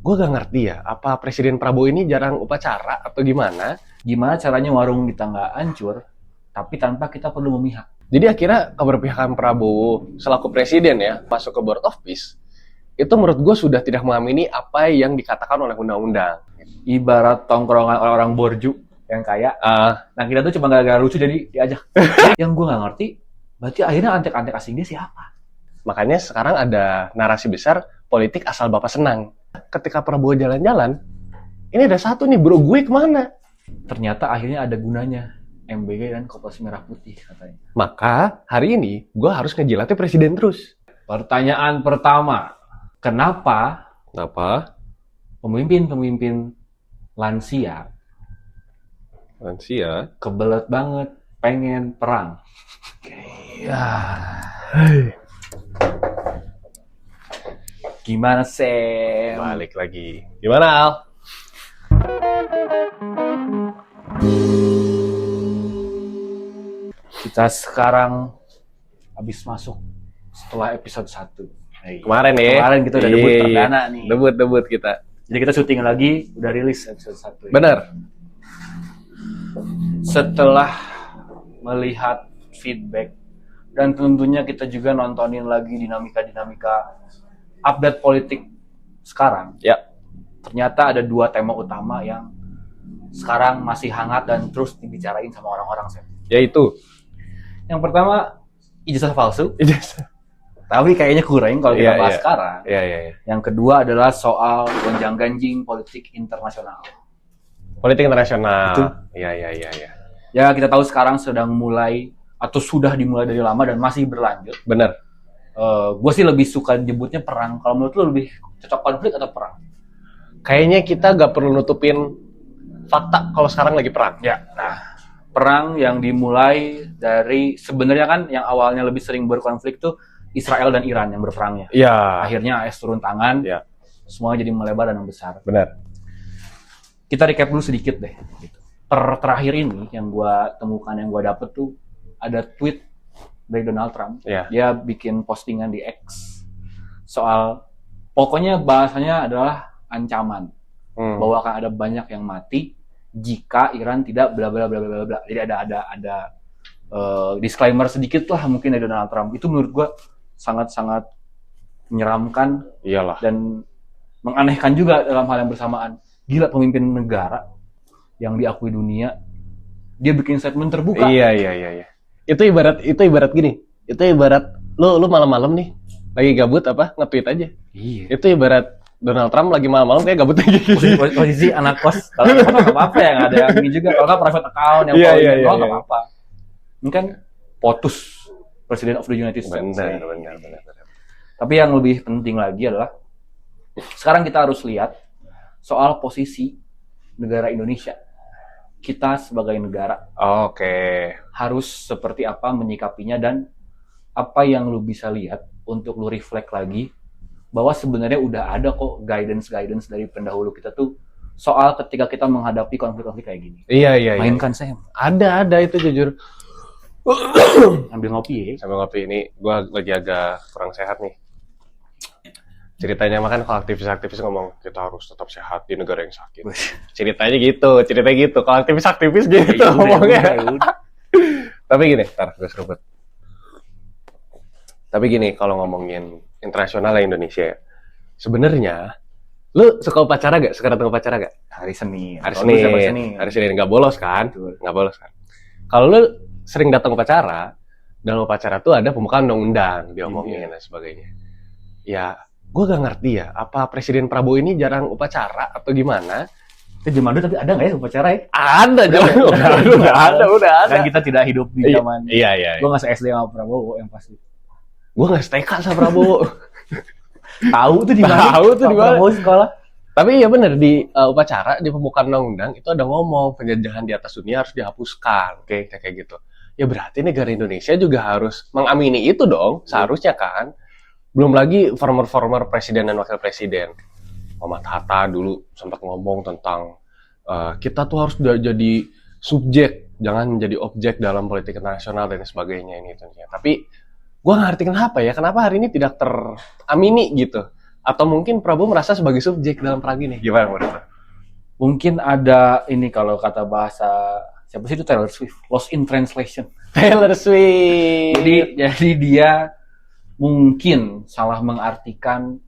Gue gak ngerti ya, apa Presiden Prabowo ini jarang upacara atau gimana? Gimana caranya warung kita nggak hancur, tapi tanpa kita perlu memihak. Jadi akhirnya keberpihakan Prabowo selaku presiden ya, masuk ke Board of Peace, itu menurut gue sudah tidak mengamini apa yang dikatakan oleh undang-undang. Ibarat tongkrongan orang-orang borju yang kaya. Nah kita tuh cuma gara-gara lucu jadi diajak. Yang gue nggak ngerti, berarti akhirnya antek-antek asing dia siapa? Makanya sekarang ada narasi besar politik asal Bapak senang. Ketika Prabowo jalan-jalan, ini ada satu nih bro, gue kemana? Ternyata akhirnya ada gunanya. MBG dan Koperasi Merah Putih katanya. Maka hari ini gue harus ngejilatnya presiden terus. Pertanyaan pertama, kenapa pemimpin lansia kebelet banget pengen perang? Gimana Sam? Balik lagi. Gimana Al? Kita sekarang habis masuk setelah episode 1. Kemarin kita udah debut perdana nih. Debut kita. Jadi kita syuting lagi, udah rilis episode 1. Bener. Setelah melihat feedback dan tentunya kita juga nontonin lagi dinamika update politik sekarang. Ya. Ternyata ada 2 tema utama yang sekarang masih hangat dan terus dibicarain sama orang-orang. Yaitu yang pertama, ijazah palsu. Tapi kayaknya kurang kalau kita bahas sekarang. Yang kedua adalah soal gonjang-ganjing politik internasional. Politik internasional. Itu. Iya. Ya kita tahu sekarang sedang mulai atau sudah dimulai dari lama dan masih berlanjut. Bener. Gue sih lebih suka nyebutnya perang. Kalau menurut lu lebih cocok konflik atau perang? Kayaknya kita gak perlu nutupin fakta kalau sekarang lagi perang. Ya, nah perang yang dimulai dari sebenarnya kan yang awalnya lebih sering berkonflik tuh Israel dan Iran yang berperangnya. Iya. Akhirnya AS turun tangan. Ya. Semua jadi melebar dan membesar. Benar. Kita recap dulu sedikit deh. Terakhir ini yang gue temukan, yang gue dapet tuh ada tweet dari Donald Trump. Ya. Dia bikin postingan di X soal pokoknya bahasanya adalah ancaman bahwa akan ada banyak yang mati jika Iran tidak bla bla bla bla bla. Jadi ada disclaimer sedikit lah mungkin dari Donald Trump. Itu menurut gue sangat-sangat menyeramkan. Iyalah. Dan menganehkan juga dalam hal yang bersamaan. Gila, pemimpin negara yang diakui dunia, dia bikin statement terbuka. Iya. Itu ibarat gini. Itu ibarat lu malam-malam nih lagi gabut apa nge-tweet aja. Iya. Itu ibarat Donald Trump lagi malam-malam kayak gabut aja. Posisi anak kos. Kalau nggak apa-apa ya, nggak ada yang ini juga. Kalau nggak private account yang nggak apa-apa. Ini kan POTUS, President of the United States. Benar. Tapi yang lebih penting lagi adalah sekarang kita harus lihat soal posisi negara Indonesia. Kita sebagai negara harus seperti apa menyikapinya, dan apa yang lu bisa lihat untuk lu reflect lagi bahwa sebenarnya udah ada kok guidance dari pendahulu kita tuh soal ketika kita menghadapi konflik-konflik kayak gini. Iya. Mainkan Sam. Ada itu jujur. Ambil ngopi ya. Sambil ngopi ini, gue lagi agak kurang sehat nih. Ceritanya makan kalau aktivis ngomong kita harus tetap sehat di negara yang sakit. Ceritanya gitu. Kalau aktivis gitu ngomongnya. Tapi gini, gue seruput. Tapi gini, kalau ngomongin internasional Indonesia, sebenarnya lu suka upacara gak? Suka datang upacara gak? Hari Senin Nggak bolos kan? Kalau lu sering datang upacara, dalam upacara tuh ada pembukaan undang-undang diomongin dan sebagainya. Ya, gue gak ngerti ya, apa Presiden Prabowo ini jarang upacara atau gimana? Itu zaman dulu, tapi ada nggak ya upacara ya? Ada, udah ada. Kan kita tidak hidup di zaman. Iya. Gue nggak se-SD sama Prabowo yang pasti. Gue nggak STK sama Prabowo. Tahu tuh di mana? Prabowo sekolah. Tapi ya benar, di upacara di pembukaan undang-undang itu ada ngomong penjajahan di atas dunia harus dihapuskan, kayak gitu. Ya berarti negara Indonesia juga harus mengamini itu dong, seharusnya kan. Belum lagi former presiden dan wakil presiden. Muhammad Hatta dulu sempat ngomong tentang kita tuh harus jadi subjek, jangan menjadi objek dalam politik internasional dan sebagainya ini tentunya. Tapi gue nggak ngerti kenapa hari ini tidak teramini gitu. Atau mungkin Prabowo merasa sebagai subjek dalam perang ini? Gimana menurut lo? Mungkin ada ini kalau kata bahasa siapa sih itu Taylor Swift, lost in translation. Taylor Swift. Jadi dia mungkin salah mengartikan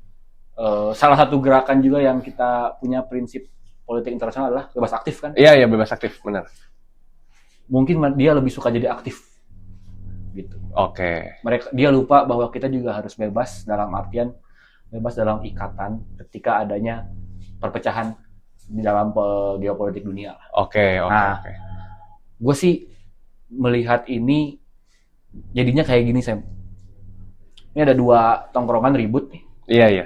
salah satu gerakan juga yang kita punya prinsip politik internasional adalah bebas aktif kan? Iya, bebas aktif, benar. Mungkin dia lebih suka jadi aktif gitu. Oke. Dia lupa bahwa kita juga harus bebas dalam artian bebas dalam ikatan ketika adanya perpecahan di dalam geopolitik dunia. Oke. Gue sih melihat ini jadinya kayak gini, Sam. Ini ada 2 tongkrongan ribut nih. Iya.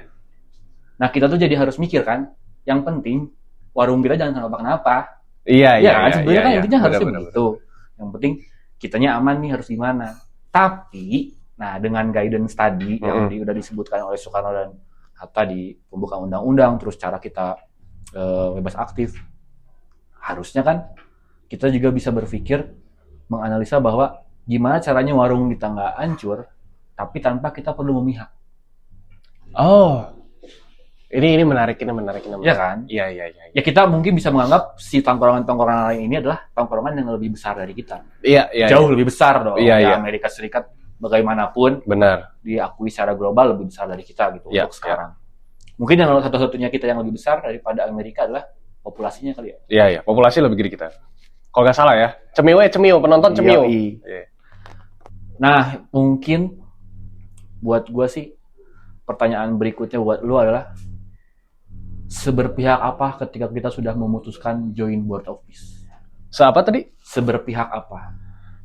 Nah, kita tuh jadi harus mikir kan, yang penting warung kita jangan kenapa-kenapa. Iya. Kan sebenarnya kan intinya harusnya benar. begitu. Yang penting kitanya aman nih, harus gimana. Tapi, nah dengan guidance tadi yang udah disebutkan oleh Soekarno dan Hatta di pembukaan undang-undang, terus cara kita bebas aktif, harusnya kan kita juga bisa berpikir, menganalisa bahwa gimana caranya warung kita nggak hancur, tapi tanpa kita perlu memihak. Oh, ini menarik. Iya kan? Iya. Ya kita mungkin bisa menganggap si tongkrongan-tongkrongan lain ini adalah tongkrongan yang lebih besar dari kita. Iya. Jauh lebih besar dong. Iya. Amerika Serikat bagaimanapun Benar. diakui secara global lebih besar dari kita gitu untuk sekarang. Mungkin yang satu-satunya kita yang lebih besar daripada Amerika adalah populasinya kali ya. Iya. Populasi lebih gede kita. Kalau nggak salah ya. Cemil, penonton cemil. Iya. Nah, mungkin buat gue sih pertanyaan berikutnya buat lu adalah seberpihak apa ketika kita sudah memutuskan join Board of Peace? Seapa tadi? Seberpihak apa?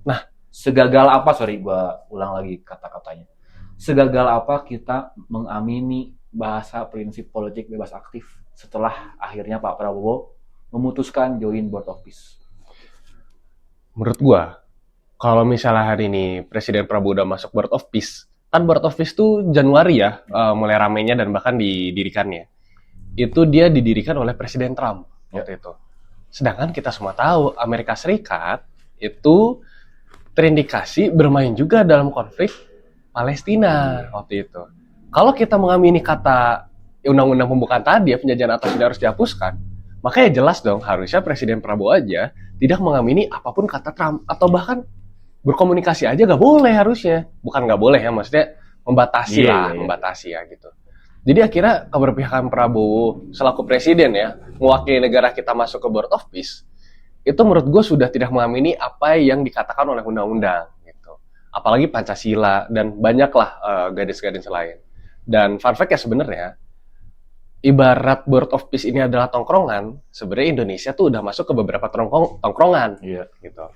Nah, segagal apa? Sorry, gue ulang lagi kata-katanya. Segagal apa kita mengamini bahasa prinsip politik bebas aktif setelah akhirnya Pak Prabowo memutuskan join Board of Peace? Menurut gua, kalau misalnya hari ini Presiden Prabowo udah masuk Board of Peace, kan Board of Peace tuh Januari ya, mulai ramainya dan bahkan didirikannya. Itu dia didirikan oleh Presiden Trump waktu itu. Sedangkan kita semua tahu Amerika Serikat itu terindikasi bermain juga dalam konflik Palestina waktu itu. Kalau kita mengamini kata undang-undang pembukaan tadi, penjajahan atas sudah harus dihapuskan, maka ya jelas dong harusnya Presiden Prabowo aja tidak mengamini apapun kata Trump, atau bahkan berkomunikasi aja nggak boleh harusnya. Bukan nggak boleh ya, maksudnya membatasi membatasi ya gitu. Jadi akhirnya keberpihakan Prabowo selaku presiden ya, mewakili negara kita masuk ke Board of Peace, itu menurut gue sudah tidak mengamini apa yang dikatakan oleh undang-undang gitu. Apalagi Pancasila dan banyaklah gadis-gadis lain. Dan fun fact ya sebenarnya, ibarat Board of Peace ini adalah tongkrongan, sebenarnya Indonesia tuh udah masuk ke beberapa tongkrongan gitu.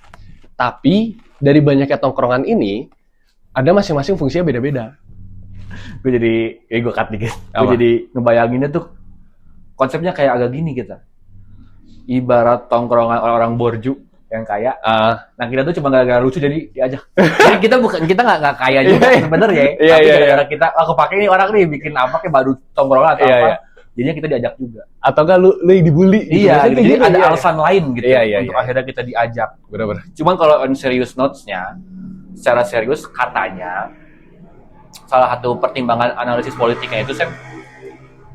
Tapi dari banyaknya tongkrongan ini, ada masing-masing fungsinya beda-beda. Gue cut dikit. Gue jadi ngebayanginnya tuh konsepnya kayak agak gini kita. Ibarat tongkrongan orang-orang borju yang kaya. Nah kita tuh cuma gara-gara lucu jadi diajak. Jadi kita nggak kaya juga sebenarnya. Tapi gara-gara kita kepake ini orang nih bikin apa kayak baru tongkrongan atau apa. Jadinya kita diajak juga. Atau enggak lu dibully gitu. Iya, gitu. Jadi ada alasan lain gitu untuk akhirnya kita diajak. Benar-benar. Cuman kalau on serious notes-nya, secara serius katanya salah satu pertimbangan analisis politiknya itu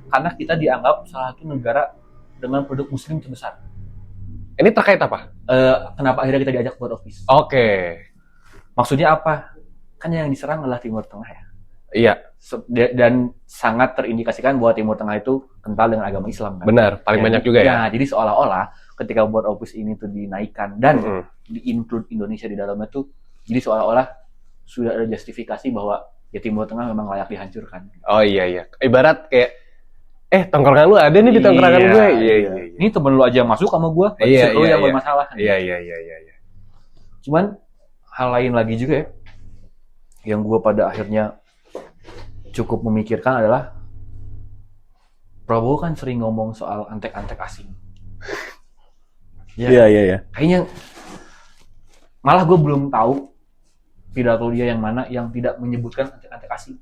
karena kita dianggap salah satu negara dengan penduduk muslim terbesar. Ini terkait apa? Kenapa akhirnya kita diajak Board of Peace? Oke. Maksudnya apa? Kan yang diserang adalah Timur Tengah ya. Iya. Dan sangat terindikasikan bahwa Timur Tengah itu kental dengan agama Islam kan. Benar, paling banyak juga ya. Nah, jadi seolah-olah ketika Board of Peace ini tuh dinaikkan dan di-include Indonesia di dalamnya tuh, jadi seolah-olah sudah ada justifikasi bahwa ya Timur Tengah memang layak dihancurkan. Oh iya. Ibarat kayak tongkrongan lu ada nih di tongkrongan gue. Iya. Ini temen lu aja masuk sama gue, lu yang bermasalah. Iya. Cuman hal lain lagi juga ya, yang gue pada akhirnya cukup memikirkan adalah Prabowo kan sering ngomong soal antek-antek asing. Iya. Kayaknya malah gue belum tahu pidato dia yang mana yang tidak menyebutkan antek-antek asing.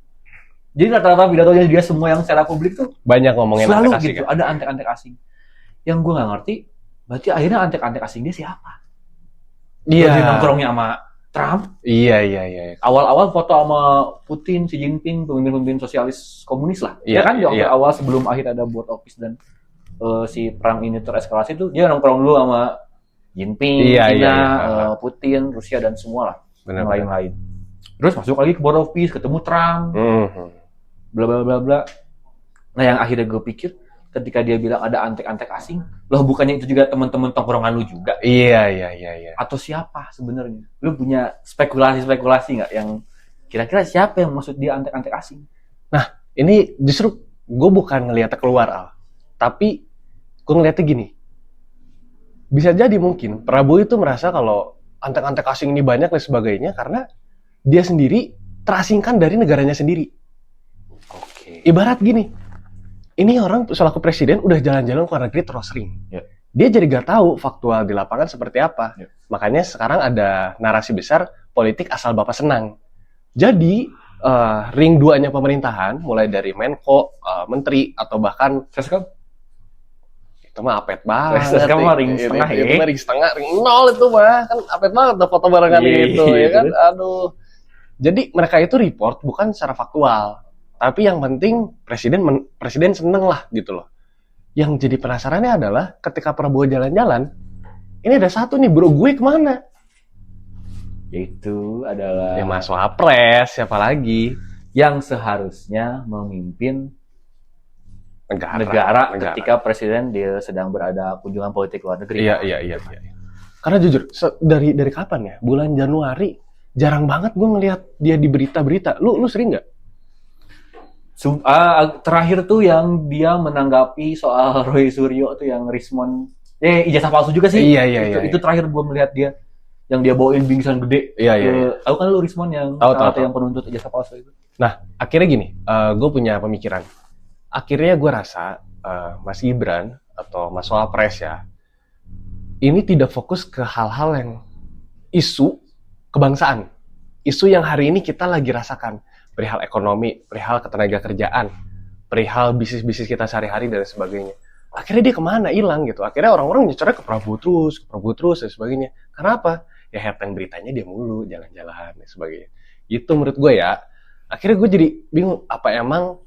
Jadi rata-rata pidatonya dia semua yang secara publik tuh banyak ngomongin selalu antek asing gitu, ada antek-antek asing. Yang gue nggak ngerti, berarti akhirnya antek-antek asing dia siapa? Iya. Dia nongkrongnya sama Trump. Iya. Awal-awal foto sama Putin, Xi Jinping, pemimpin-pemimpin sosialis komunis lah. Iya, Ya kan di iya. awal sebelum akhir ada board of peace dan si perang ini tereskalasi tuh dia nongkrong dulu sama Jinping, Iya, China, iya. Putin, Rusia dan semua lah yang Benar. lain-lain. Terus masuk lagi ke board of peace, ketemu Trump, bla bla bla bla. Nah yang akhirnya gue pikir ketika dia bilang ada antek-antek asing, loh bukannya itu juga teman-teman tongkrongan lu juga? Iya. Atau siapa sebenarnya? Lu punya spekulasi-spekulasi nggak yang kira-kira siapa yang maksud dia antek-antek asing? Ini justru gue bukan ngeliatnya keluar, Al. Tapi gue ngeliatnya gini. Bisa jadi mungkin Prabowo itu merasa kalau antek-antek asing ini banyak dan sebagainya karena dia sendiri terasingkan dari negaranya sendiri. Oke. Ibarat gini, ini orang selaku presiden udah jalan-jalan ke luar negeri terus sering. Ya. Dia jadi gak tahu faktual di lapangan seperti apa. Ya. Makanya sekarang ada narasi besar politik asal Bapak senang. Jadi ring 2-nya pemerintahan, mulai dari Menko, Menteri, atau bahkan Seskam? itu mah apet banget. Seskam mah ring setengah ya? Itu mah ring setengah, ring 0 itu mah. Kan apet banget tuh foto barengan gitu, ya kan? Aduh. Jadi mereka itu report bukan secara faktual. Tapi yang penting presiden seneng lah gitu loh. Yang jadi penasarannya adalah ketika Prabowo jalan-jalan, ini ada satu nih, bro gue kemana? Yaitu adalah Ya Mas Wapres, siapa lagi? yang seharusnya memimpin Negara. ketika presiden dia sedang berada kunjungan politik luar negeri. Iya. Karena jujur, dari kapan ya? Bulan Januari, jarang banget gue ngelihat dia di berita-berita. Lu sering nggak? Terakhir tuh yang dia menanggapi soal Roy Suryo tuh yang Rismon, ijazah palsu juga sih. Iya. Itu terakhir gua melihat dia yang dia bawain bingkisan gede. Iya. Tahu kan lu Rismon yang Tahu. yang penuntut ijazah palsu itu. Nah, akhirnya gini, gue punya pemikiran. Akhirnya gue rasa Mas Gibran atau Mas Wapres ya, ini tidak fokus ke hal-hal yang isu kebangsaan. Isu yang hari ini kita lagi rasakan. Perihal ekonomi, perihal ketenaga kerjaan, perihal bisnis-bisnis kita sehari-hari dan sebagainya. Akhirnya dia kemana? Hilang gitu. Akhirnya orang-orang nyecornya ke Prabowo terus dan sebagainya. Karena apa? Ya headline beritanya dia mulu, jalan-jalan dan sebagainya. Itu menurut gue ya. Akhirnya gue jadi bingung, apa emang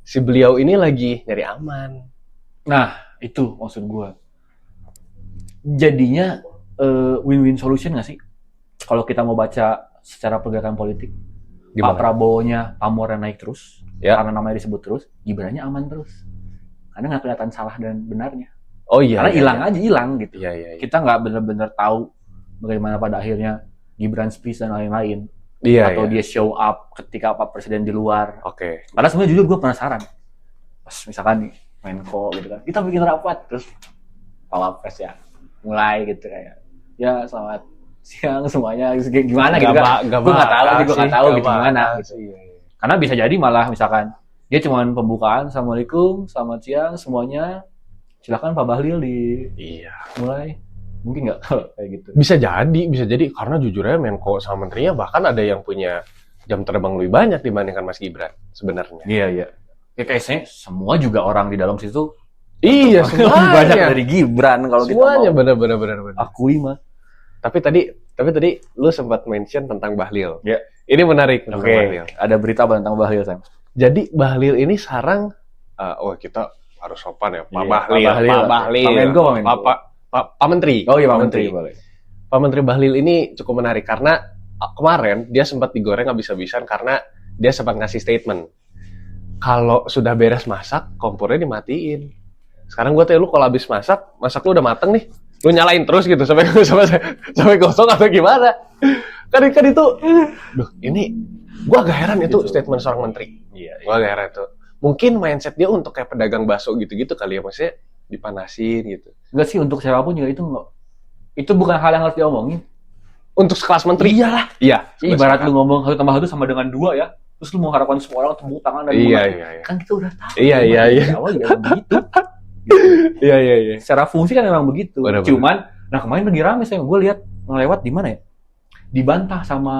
si beliau ini lagi nyari aman? Nah, itu maksud gua. Jadinya win-win solution nggak sih? Kalau kita mau baca secara pergerakan politik. Gimana? Pak Prabowo-nya pamornya naik terus, Ya. karena namanya disebut terus, Gibran-nya aman terus. Karena nggak kelihatan salah dan benarnya. Oh iya. Karena hilang gitu. Iya. Kita nggak benar-benar tahu bagaimana pada akhirnya Gibran speech dan lain-lain. Iya. Atau dia show up ketika Pak Presiden di luar. Oke. Karena sebenarnya jujur gue penasaran. Pas misalkan nih, Menko gitu kan, kita bikin rapat, terus Pak Wapres ya mulai gitu kayak, ya selamat siang semuanya, gimana gitu kan. Gue nggak tahu gitu gimana. Gitu. Karena bisa jadi malah misalkan dia cuma pembukaan, Assalamualaikum, selamat siang semuanya, silakan Pak Bahlil mulai. Mungkin nggak kayak gitu. Bisa jadi karena jujurnya Menko sama menterinya bahkan ada yang punya jam terbang lebih banyak dibandingkan Mas Gibran sebenarnya. Iya. Ya kayaknya semua juga orang di dalam situ. Iya, Lebih semuanya. banyak dari Gibran kalau kita Semuanya mau benar. akui mah. Tapi tadi lu sempat mention tentang Bahlil. Ya. Ini menarik tentang Oke, Bahlil. ada berita apa tentang Bahlil, Sam? Jadi Bahlil ini sekarang kita harus sopan ya. Pak Bahlil. Pak Menko. Pak Menteri. Oh iya, Pak Menteri boleh. Pak Menteri Bahlil ini cukup menarik karena kemarin dia sempat digoreng habis-habisan karena dia sempat ngasih statement. Kalau sudah beres masak, kompornya dimatiin. Sekarang gue tanya lu kalau habis masak lu udah mateng nih, lu nyalain terus gitu sampai gosong atau gimana? Kan itu, ini gue agak heran itu Gitu. statement seorang menteri. Iya. Gue agak heran itu. Mungkin mindset dia untuk kayak pedagang bakso gitu-gitu kali ya, maksudnya dipanasin gitu. Enggak sih, untuk siapapun juga itu enggak. Itu bukan hal yang harus diomongin. Untuk sekelas menteri? Iyalah. Iya. Ya, ibarat lu ngomong 1 tambah 1 sama dengan 2 ya. Terus lu mengharapkan semua orang tepuk tangan dan Iya. kan kita udah tahu. Iya. Dari awal juga emang begitu. Iya. Secara fungsi kan memang begitu. Benar-benar. Cuman, nah kemarin lagi rame saya, gue lihat ngelewat di mana ya? Dibantah sama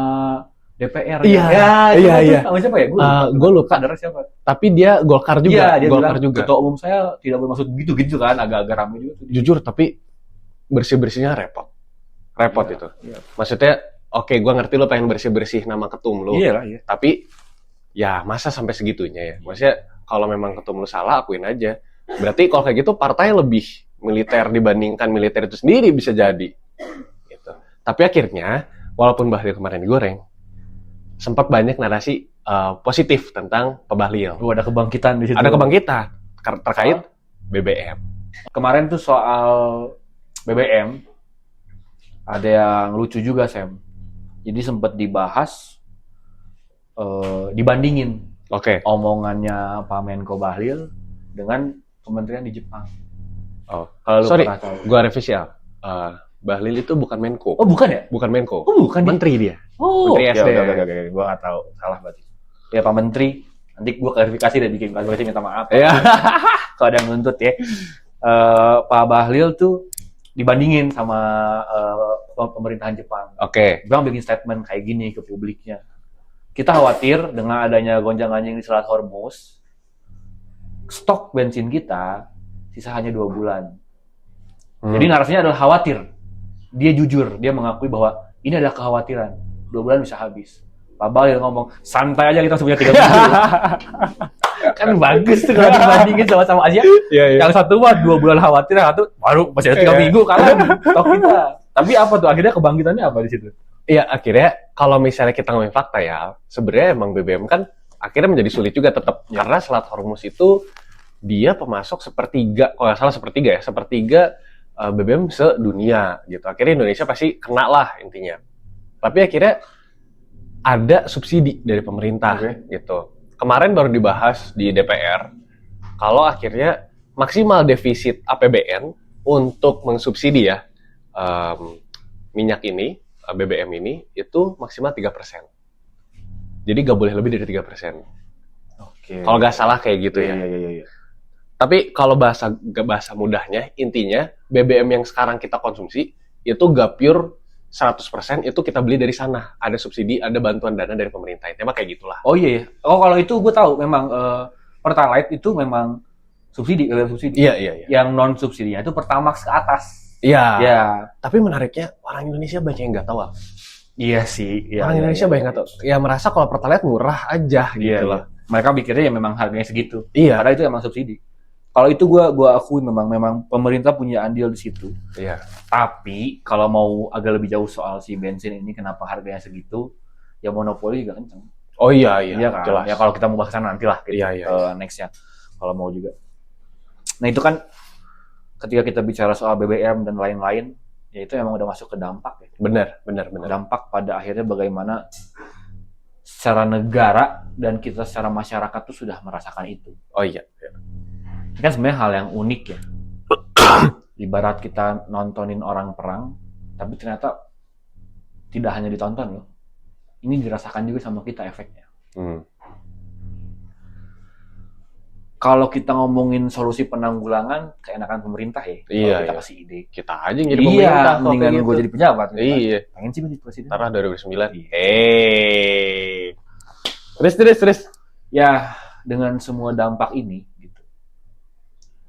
DPR. Iya. Iya. Sama siapa ya? Gue lupa. Kadernya siapa? Tapi dia Golkar juga. Iya, dia Golkar bilang, juga. ketua umum saya tidak bermaksud begitu gitu kan, agak-agak rame juga tuh. Jujur tapi bersih-bersihnya repot Iya, itu. Iya. Maksudnya oke, gue ngerti lo pengen bersih-bersih nama ketum lo. Iya lah, iya. Tapi ya masa sampai segitunya ya? Maksudnya kalau memang ketum lo salah, akuin aja. Berarti kalau kayak gitu partai lebih militer dibandingkan militer itu sendiri bisa jadi. Gitu. Tapi akhirnya, walaupun Bahlil kemarin digoreng, sempat banyak narasi positif tentang Pak Bahlil. Ada kebangkitan di situ. Ada kebangkitan terkait BBM. Kemarin tuh soal BBM, ada yang lucu juga, Sam. Jadi sempat dibahas, dibandingin Oke. omongannya Pak Menko Bahlil dengan kementerian di Jepang. Oh, Kalau lu sorry, pernah tahu. gua revisi ya. Bahlil itu bukan Menko. Oh, bukan ya? Bukan Menko. Oh, bukan dia. Menteri dia. Oh, Menteri SD. Oke. Gua nggak tahu, salah berarti. Ya Pak Menteri, nanti gua klarifikasi dan bikin klarifikasi, minta maaf. Iya. Kalau ada yang nuntut ya. Pak Bahlil tuh dibandingin sama pemerintahan Jepang. Oke. Jepang bikin statement kayak gini ke publiknya. Kita khawatir dengan adanya gonjang-ganjing di Selat Hormuz, stok bensin kita sisa hanya 2 bulan. Jadi narasinya adalah khawatir. Dia jujur, dia mengakui bahwa ini adalah kekhawatiran. 2 bulan bisa habis. Pak Bahlil ngomong, santai aja kita masih punya 3 minggu. Kan bagus tuh kalau dibandingin sama Asia. Iya. Yang satu mah 2 bulan khawatir, yang satu baru masih ada 3 minggu kalah stok kita. Tapi apa tuh akhirnya kebangkitannya apa di situ? Iya, akhirnya kalau misalnya kita ngomongin fakta ya, sebenarnya emang BBM kan akhirnya menjadi sulit juga tetap. Karena Selat Hormuz itu dia pemasok sepertiga, kalau nggak salah sepertiga BBM sedunia gitu. Akhirnya Indonesia pasti kena lah intinya. Tapi akhirnya ada subsidi dari pemerintah gitu. Kemarin baru dibahas di DPR kalau akhirnya maksimal defisit APBN untuk mensubsidi ya minyak ini, BBM ini itu maksimal 3%. Jadi nggak boleh lebih dari 3%. Oke. Kalau nggak salah kayak gitu ya. Iya. Tapi kalau bahasa mudahnya, intinya BBM yang sekarang kita konsumsi itu nggak pure 100% itu kita beli dari sana. Ada subsidi, ada bantuan dana dari pemerintah. Tema kayak gitulah. Oh iya. Oh kalau itu gue tahu memang Pertalite itu memang subsidi, subsidi. Iya. Yang non subsidinya itu Pertamax ke atas. Iya. Ya. Tapi menariknya orang Indonesia banyak yang nggak tahu. Iya sih. Orang Indonesia banyak nggak tahu. Ya merasa kalau Pertalite murah aja gitu loh. Mereka pikirnya ya memang harganya segitu. Iya. Padahal itu emang subsidi. Kalau itu gue akui memang pemerintah punya andil di situ. Iya. Tapi kalau mau agak lebih jauh soal si bensin ini kenapa harganya segitu, ya monopoli juga kenceng. Oh iya kan? Jelas. Ya kalau kita mau bahas sana nanti lah gitu. Iya. Nextnya kalau mau juga. Nah itu kan ketika kita bicara soal BBM dan lain-lain, ya itu emang udah masuk ke dampak ya. Benar. Dampak pada akhirnya bagaimana secara negara dan kita secara masyarakat tuh sudah merasakan itu. Oh iya. Ini kan sebenarnya hal yang unik ya. Ibarat kita nontonin orang perang, tapi ternyata tidak hanya ditonton loh. Ini dirasakan juga sama kita efeknya. Kalau kita ngomongin solusi penanggulangan, keenakan pemerintah ya. Iya. Kita kasih ide. Kita aja yang jadi pemerintah. Iya, mendingan gue jadi pejabat. Iya. Pengen sih jadi presiden. Tarah 2009. Terus. Ya, dengan semua dampak ini, gitu.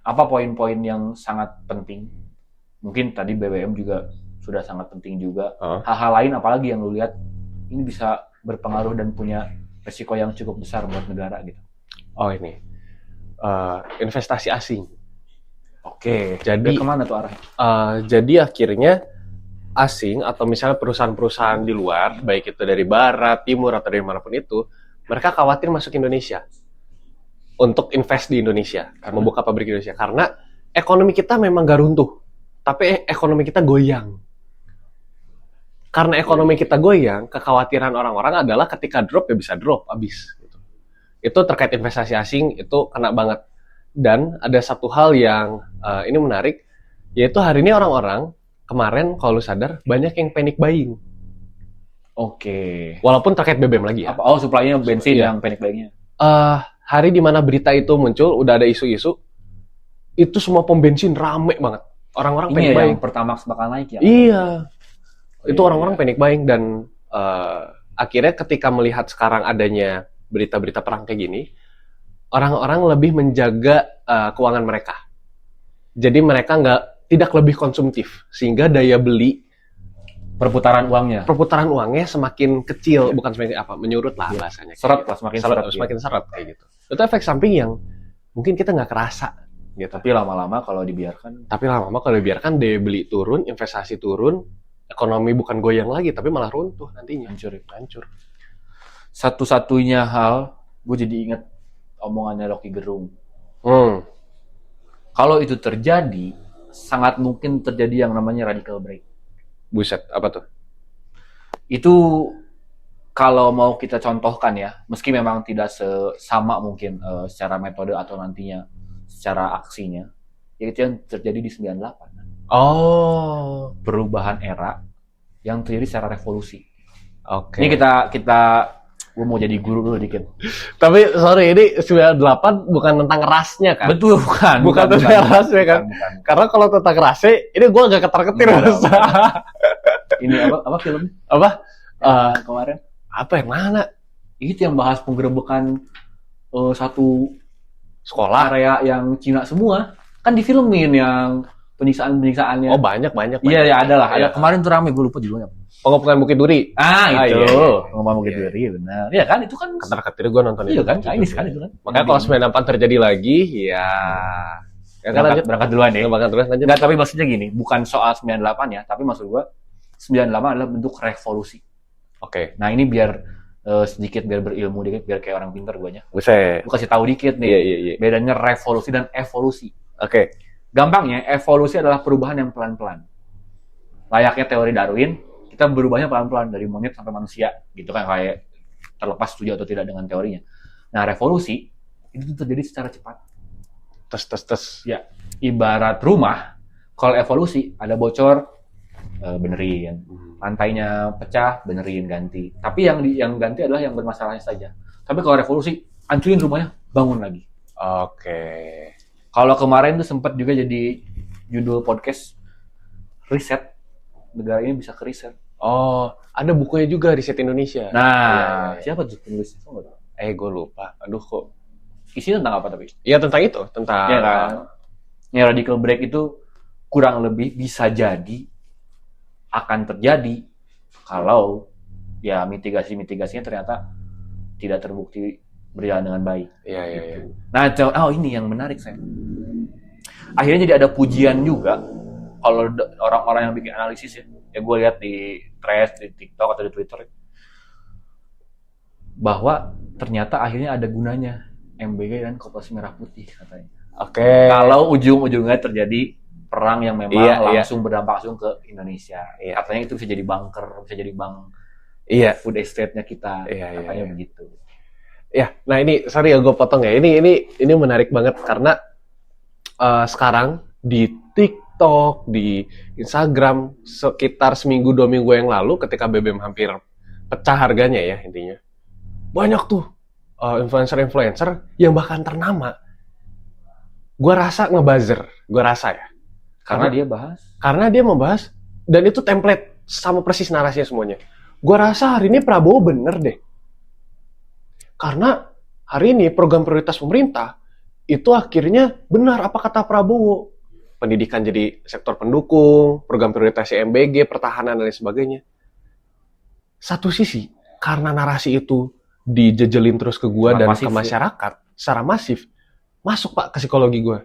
Apa poin-poin yang sangat penting? Mungkin tadi BBM juga sudah sangat penting juga. Hal-hal lain apalagi yang lu lihat ini bisa berpengaruh dan punya resiko yang cukup besar buat negara gitu. Oh ini investasi asing. Oke. Jadi kemana tuh arahnya? Jadi akhirnya asing atau misalnya perusahaan-perusahaan di luar, baik itu dari barat, timur atau dari manapun itu, mereka khawatir masuk Indonesia untuk invest di Indonesia, membuka pabrik di Indonesia karena ekonomi kita memang gak runtuh, tapi ekonomi kita goyang. Karena ekonomi kita goyang, kekhawatiran orang-orang adalah ketika drop ya bisa drop habis. Itu terkait investasi asing itu kena banget. Dan ada satu hal yang ini menarik, yaitu hari ini orang-orang kemarin kalau lu sadar banyak yang panic buying. Oke. Walaupun terkait BBM lagi ya. Oh, supply-nya bensin yang panic buying-nya. Hari di mana berita itu muncul, udah ada isu-isu, itu semua pom bensin rame banget. Orang-orang panic buying. Yang Pertamax bakal naik ya? Iya. Itu orang-orang panic buying dan akhirnya ketika melihat sekarang adanya berita-berita perang kayak gini, orang-orang lebih menjaga keuangan mereka. Jadi mereka tidak lebih konsumtif, sehingga daya beli perputaran uangnya. Perputaran uangnya semakin kecil, bukan semakin apa, menyurut lah bahasanya. Seret lah, semakin seret. Semakin seret kayak gitu. Itu efek samping yang mungkin kita nggak kerasa gitu. Tapi lama-lama kalau dibiarkan daya beli turun, investasi turun, ekonomi bukan goyang lagi tapi malah runtuh nantinya. Hancur. Satu-satunya hal, gue jadi ingat omongannya Rocky Gerung. Kalau itu terjadi, sangat mungkin terjadi yang namanya radical break. Buset, apa tuh? Itu kalau mau kita contohkan ya, meski memang tidak sama mungkin secara metode atau nantinya secara aksinya, ya itu yang terjadi di 98. Oh, Perubahan era yang terjadi secara revolusi. oke. Ini gue mau jadi guru dulu dikit. Tapi sorry, ini 98 bukan tentang rasnya kan? Betul, bukan tentang rasnya kan? Bukan. Karena kalau tentang rasnya, ini gue agak ketar-ketir. Ini apa film? Apa? Kemarin? Apa yang mana? Itu yang bahas penggerebekan satu Sekolah? area yang Cina semua. Kan difilmin yang penyiksaan-penyiksaannya. Oh banyak. Iya, ya ada lah. Iya. Ada. Kemarin tuh rame, gue lupa judulnya. Pengepungan Bukit Duri. Itu. Iya. Ngomong Bukit Duri, benar. Iya kan, itu kan. Ketar-ketir gue nonton Iya itu. kan, Chinese kan itu kan. Makanya kalau 98 terjadi lagi, ya... Ya kan lanjut. Berangkat duluan ya. Berangkat duluan, lanjut. Enggak, tapi maksudnya gini, bukan soal 98 ya, tapi maksud gue 98 adalah bentuk revolusi. Oke. Nah ini biar sedikit biar berilmu dikit, biar kayak orang pintar guanya. Buset. Gue kasih tahu dikit nih. Iya. Bedanya revolusi dan evolusi. Oke. Gampangnya, evolusi adalah perubahan yang pelan-pelan. Layaknya teori Darwin, kita berubahnya pelan-pelan dari monyet sampai manusia, gitu kan, kayak terlepas setuju atau tidak dengan teorinya. Nah, revolusi itu terjadi secara cepat. Tes. Ya, ibarat rumah, kalau evolusi ada bocor, benerin. Lantainya pecah, benerin, ganti. Tapi yang ganti adalah yang bermasalahnya saja. Tapi kalau revolusi, hancurin rumahnya, bangun lagi. Oke. Kalau kemarin tuh sempat juga jadi judul podcast riset, negara ini bisa ke riset. Oh, ada bukunya juga Riset Indonesia. Nah, siapa tuh penulisnya? Gue lupa. Aduh kok. Isinya tentang apa tapi? Iya tentang itu, tentang. Ya kan. Yang radical break itu kurang lebih bisa jadi akan terjadi kalau ya mitigasinya ternyata tidak terbukti berjalan dengan baik. Iya. Nah, ini yang menarik saya. Akhirnya jadi ada pujian juga kalau orang-orang yang bikin analisis ya. Ya gue lihat di threads, di TikTok atau di Twitter bahwa ternyata akhirnya ada gunanya MBG dan Koperasi Merah Putih katanya. Oke. Kalau ujung-ujungnya terjadi perang yang memang Iya. berdampak langsung ke Indonesia. Iya. Katanya itu bisa jadi bunker, bisa jadi bank food estate-nya kita. Iya. Katanya begitu. Ya, nah ini sorry ya gue potong ya. Ini menarik banget karena sekarang di TikTok, di Instagram sekitar seminggu 2 minggu yang lalu ketika BBM hampir pecah harganya ya intinya. Banyak tuh influencer yang bahkan ternama. Gue rasa ngebuzzer, gue rasa ya. Karena dia membahas dan itu template sama persis narasinya semuanya. Gue rasa hari ini Prabowo bener deh. Karena hari ini program prioritas pemerintah itu akhirnya benar apa kata Prabowo. Pendidikan jadi sektor pendukung, program prioritas MBG, pertahanan dan lain sebagainya. Satu sisi, karena narasi itu dijejelin terus ke gua dan ke masyarakat secara masif, masuk Pak ke psikologi gua.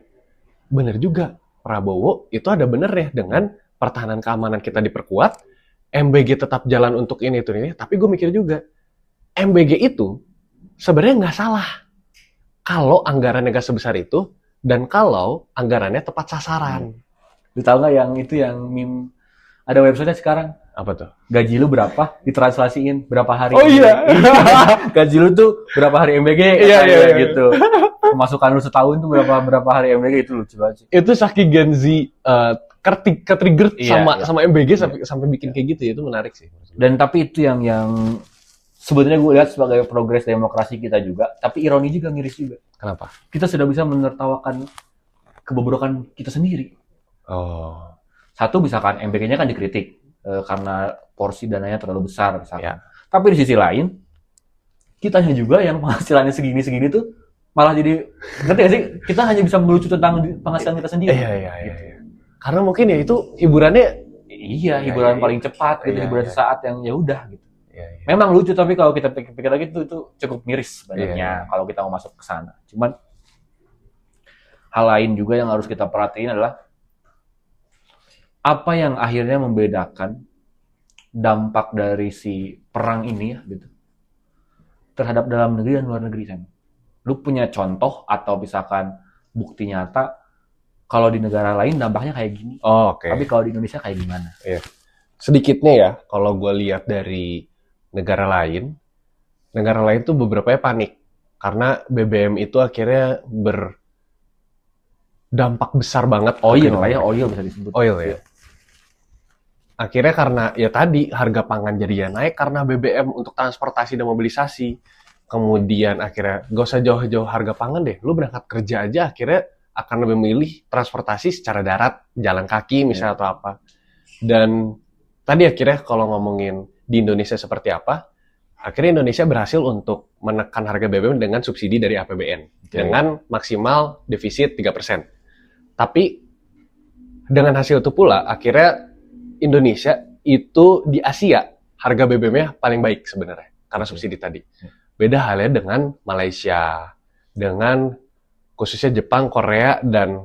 Bener juga, Prabowo itu ada benernya dengan pertahanan keamanan kita diperkuat, MBG tetap jalan untuk ini, tapi gue mikir juga, MBG itu sebenarnya nggak salah kalau anggarannya nggak sebesar itu dan kalau anggarannya tepat sasaran. Lu tahu nggak yang meme ada website sekarang? Apa tuh? Gaji lu berapa? Ditranslasiin berapa hari? Oh iya. Gaji lu tuh berapa hari MBG? Iya. Gitu. Pemasukan lu setahun tuh berapa hari MBG, itu lucu banget sih. Itu saking Gen Z ke-trigger sama MBG sampai bikin kayak gitu ya, itu menarik sih. Dan tapi itu yang sebetulnya gue lihat sebagai progres demokrasi kita juga, tapi ironi juga, miris juga. Kenapa? Kita sudah bisa menertawakan kebobrokan kita sendiri. Oh. Satu, misalkan MBG-nya kan dikritik karena porsi dananya terlalu besar misalkan. Ya. Tapi di sisi lain, kitanya juga yang penghasilannya segini-segini tuh malah jadi, ngerti gak sih? Kita hanya bisa melucu tentang penghasilan kita sendiri. Iya. Karena mungkin ya itu hiburannya Iya, Iya, hiburan iya, paling iya. cepat gitu, Iya, hiburan iya. sesaat yang ya udah gitu. Iya, iya. Memang lucu, tapi kalau kita pikir-pikir lagi itu cukup miris sebenarnya Iya, iya. kalau kita mau masuk ke sana. Cuman hal lain juga yang harus kita perhatiin adalah apa yang akhirnya membedakan dampak dari si perang ini ya gitu terhadap dalam negeri dan luar negeri, Sam. Lu punya contoh atau misalkan bukti nyata kalau di negara lain dampaknya kayak gini, Oh, oke. tapi kalau di Indonesia kayak gimana? Iya. Sedikitnya ya, kalau gue lihat dari negara lain tuh beberapa panik. Karena BBM itu akhirnya berdampak besar banget ke Oil kehidupan lah ya, mereka. oil bisa disebut. Oil ya. Akhirnya karena ya tadi harga pangan jadi naik karena BBM untuk transportasi dan mobilisasi. Kemudian akhirnya gak usah jauh-jauh harga pangan deh. Lu berangkat kerja aja akhirnya akan lebih memilih transportasi secara darat, jalan kaki misalnya atau apa. Dan tadi akhirnya kalau ngomongin di Indonesia seperti apa, akhirnya Indonesia berhasil untuk menekan harga BBM dengan subsidi dari APBN. Dengan maksimal defisit 3%. Tapi dengan hasil itu pula, akhirnya Indonesia itu di Asia harga BBM-nya paling baik sebenarnya karena subsidi tadi. Beda halnya dengan Malaysia, dengan khususnya Jepang, Korea dan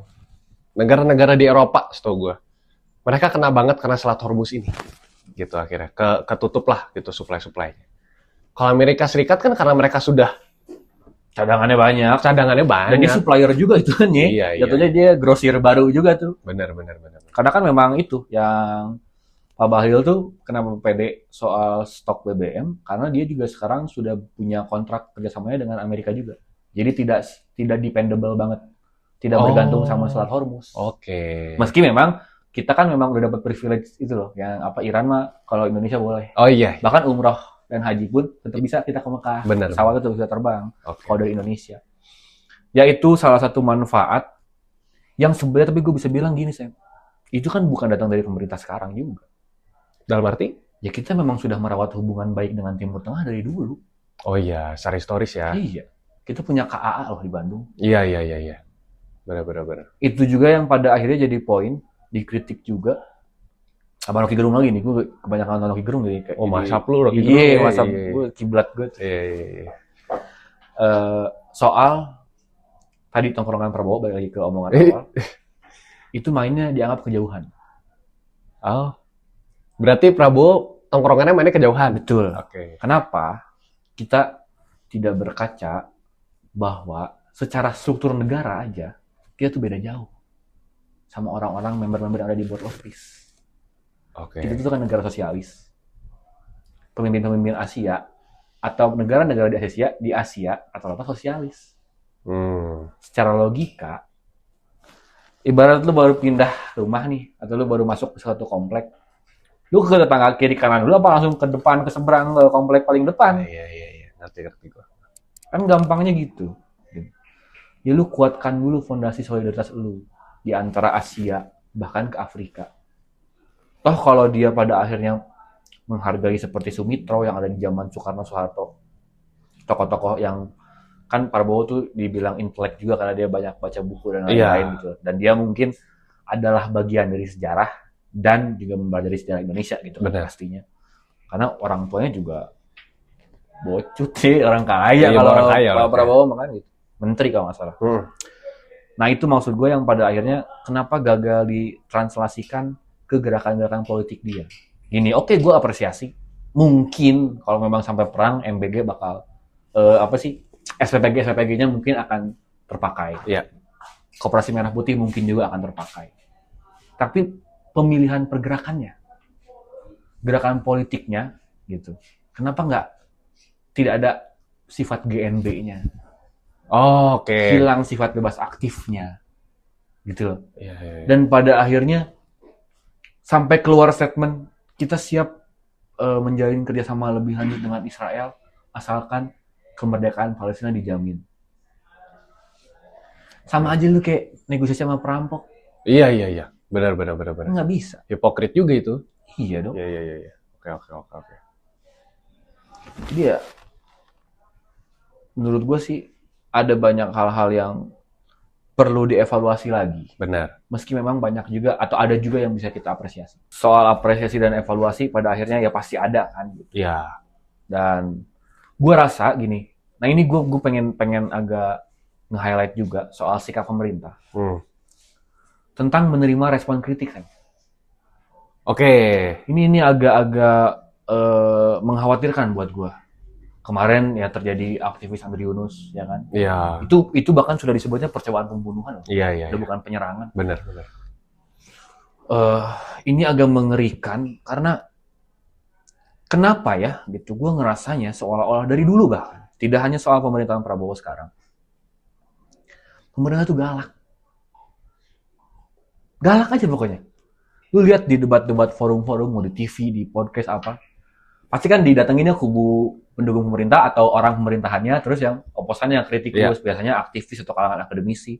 negara-negara di Eropa, setahu gue. Mereka kena banget karena Selat Hormuz ini. Gitu akhirnya ketutup lah gitu supply-supply-nya. Kalau Amerika Serikat kan karena mereka sudah Cadangannya banyak. Dan dia banyak. supplier juga itu kan ya. Iya, iya. Jatuhnya dia grosir baru juga tuh. Benar. Karena kan memang itu yang Pak Bahlil tuh kenapa pede soal stok BBM karena dia juga sekarang sudah punya kontrak kerjasamanya dengan Amerika juga. Jadi tidak dependable banget, tidak bergantung sama Selat Hormuz. Oke. Meski memang kita kan memang udah dapat privilege itu loh, yang apa Iran mah kalau Indonesia boleh. Oh iya. Bahkan umroh dan haji pun tetap bisa kita ke Mekah. Benar. Pesawat tetap bisa terbang Oke. kalau dari Indonesia. Yaitu salah satu manfaat yang sebenarnya tapi gue bisa bilang gini, Sam. Itu kan bukan datang dari pemerintah sekarang juga. Dalam arti? Ya kita memang sudah merawat hubungan baik dengan Timur Tengah dari dulu. Oh iya, secara historis ya. Iya. Kita punya KAA loh di Bandung. Iya. Benar. Itu juga yang pada akhirnya jadi poin, dikritik juga. Abang Rocky Gerung lagi nih, gue kebanyakan nonton Rocky Gerung jadi kayak. Oh, masap lu Rocky Gerung. Iya, masap gue kiblat gue. Iya. Soal tadi tongkrongan Prabowo, balik lagi ke omongan awal. Itu mainnya dianggap kejauhan. Oh. Berarti Prabowo tongkrongannya mainnya kejauhan. Betul. Oke. Kenapa? Kita tidak berkaca bahwa secara struktur negara aja kita tuh beda jauh sama orang-orang member-member yang ada di board of peace. Oke. Kita tuh kan negara sosialis. Pemimpin-pemimpin Asia atau negara-negara di Asia rata-rata sosialis. Secara logika, ibarat lu baru pindah rumah nih, atau lu baru masuk ke suatu komplek, lu ke tetangga kiri kanan dulu apa langsung ke depan, ke seberang, ke komplek paling depan? Iya. Ngerti gua. Kan gampangnya gitu. Ya lu kuatkan dulu fondasi solidaritas lu di antara Asia, bahkan ke Afrika. Toh kalau dia pada akhirnya menghargai seperti Sumitro yang ada di zaman Soekarno-Soeharto, tokoh-tokoh yang kan Prabowo tuh dibilang intelek juga karena dia banyak baca buku dan lain-lain gitu. Dan dia mungkin adalah bagian dari sejarah dan juga mempelajari sejarah Indonesia gitu kan pastinya. Karena orang tuanya juga bocut sih, orang kaya kalau orang kaya, Pak Prabowo makanya gitu. Menteri kalau nggak salah. Nah itu maksud gue yang pada akhirnya kenapa gagal ditranslasikan ke gerakan-gerakan politik dia. Gini, oke, gue apresiasi. Mungkin kalau memang sampai perang, MBG bakal SPPG-nya mungkin akan terpakai. Iya. Koperasi Merah Putih mungkin juga akan terpakai. Tapi pemilihan pergerakannya, gerakan politiknya, gitu. Kenapa tidak ada sifat GNB-nya? Oke. Hilang sifat bebas aktifnya, gitu loh. Iya. Dan pada akhirnya sampai keluar statement kita siap menjalin kerjasama lebih lanjut dengan Israel asalkan kemerdekaan Palestina dijamin. Sama aja lu kayak negosiasi sama perampok. Iya. Benar. Nggak bisa. Hipokrit juga itu. Iya dong. Iya. Oke. Jadi ya, menurut gue sih ada banyak hal-hal yang perlu dievaluasi lagi. Benar. Meski memang banyak juga atau ada juga yang bisa kita apresiasi. Soal apresiasi dan evaluasi pada akhirnya ya pasti ada kan. Ya. Dan gue rasa gini. Nah ini gue pengen agak nge-highlight juga soal sikap pemerintah tentang menerima respon kritik kan. Oke. Ini agak-agak mengkhawatirkan buat gue. Kemarin ya terjadi aktivis Andri Yunus, ya kan? Iya. Itu bahkan sudah disebutnya percobaan pembunuhan. Iya. Udah bukan penyerangan. Benar. Ini agak mengerikan karena kenapa ya? Gitu. Gue ngerasanya seolah-olah dari dulu bahkan, tidak hanya soal pemerintahan Prabowo sekarang. Pemerintah tuh galak. Galak aja pokoknya. Lu lihat di debat-debat forum-forum, mau di TV, di podcast apa. Pasti kan didatanginnya kubu pendukung pemerintah atau orang pemerintahannya, terus yang oposannya yang kritikus, biasanya aktivis atau kalangan akademisi.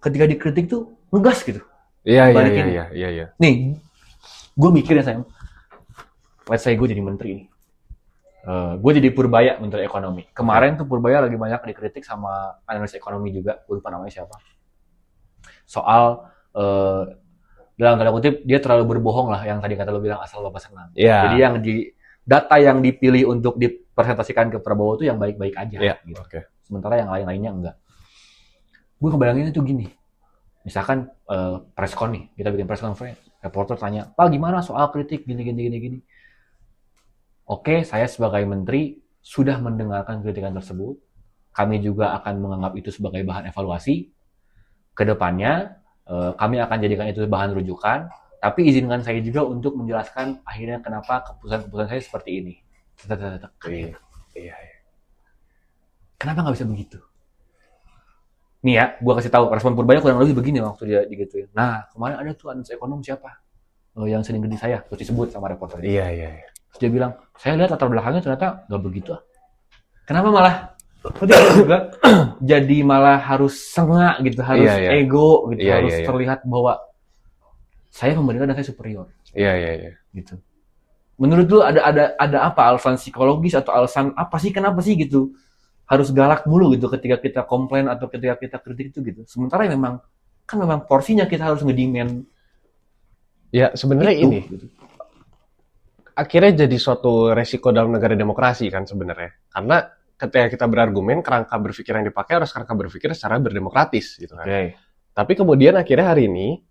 Ketika dikritik tuh ngegas gitu. Iya. Nih, gue mikir ya sayang, let's say gue jadi menteri nih. Gue jadi Purbaya, Menteri Ekonomi. Kemarin tuh Purbaya lagi banyak dikritik sama analis ekonomi juga, gue lupa namanya siapa. Soal dalam tanda kutip dia terlalu berbohong lah, yang tadi kata lo bilang asal bapak senang. Yeah. Jadi yang data yang dipilih untuk dipresentasikan ke Prabowo itu yang baik-baik aja. Gitu. Okay. Sementara yang lain-lainnya enggak. Gue ngebayanginnya tuh gini. Misalkan preskon nih, kita bikin press conference, reporter tanya, Pak gimana soal kritik gini. Oke, saya sebagai menteri sudah mendengarkan kritikan tersebut. Kami juga akan menganggap itu sebagai bahan evaluasi. Kedepannya kami akan jadikan itu bahan rujukan, tapi izinkan saya juga untuk menjelaskan akhirnya kenapa keputusan-keputusan saya seperti ini. Iya. Kenapa nggak bisa begitu? Nih ya, gue kasih tahu respon Purbaya kurang lebih begini waktu dia digituin. Nah, kemarin ada tuh analis ekonom siapa? Yang sering gede saya, terus disebut sama reporternya. Iya. Terus dia bilang, saya lihat latar belakangnya ternyata nggak begitu. Kenapa malah? Dia juga jadi malah harus sengak gitu, harus ego gitu, harus terlihat bahwa saya pemerintah dan saya superior. Iya. Gitu. Menurut lu ada apa alasan psikologis atau alasan apa sih kenapa sih gitu harus galak mulu gitu ketika kita komplain atau ketika kita kritik itu gitu. Sementara memang porsinya kita harus ngedemand. Ya sebenarnya ini gitu. Akhirnya jadi suatu resiko dalam negara demokrasi kan sebenarnya, karena ketika kita berargumen, kerangka berpikir yang dipakai harus kerangka berpikir secara berdemokratis gitu kan. Okay. Tapi kemudian akhirnya hari ini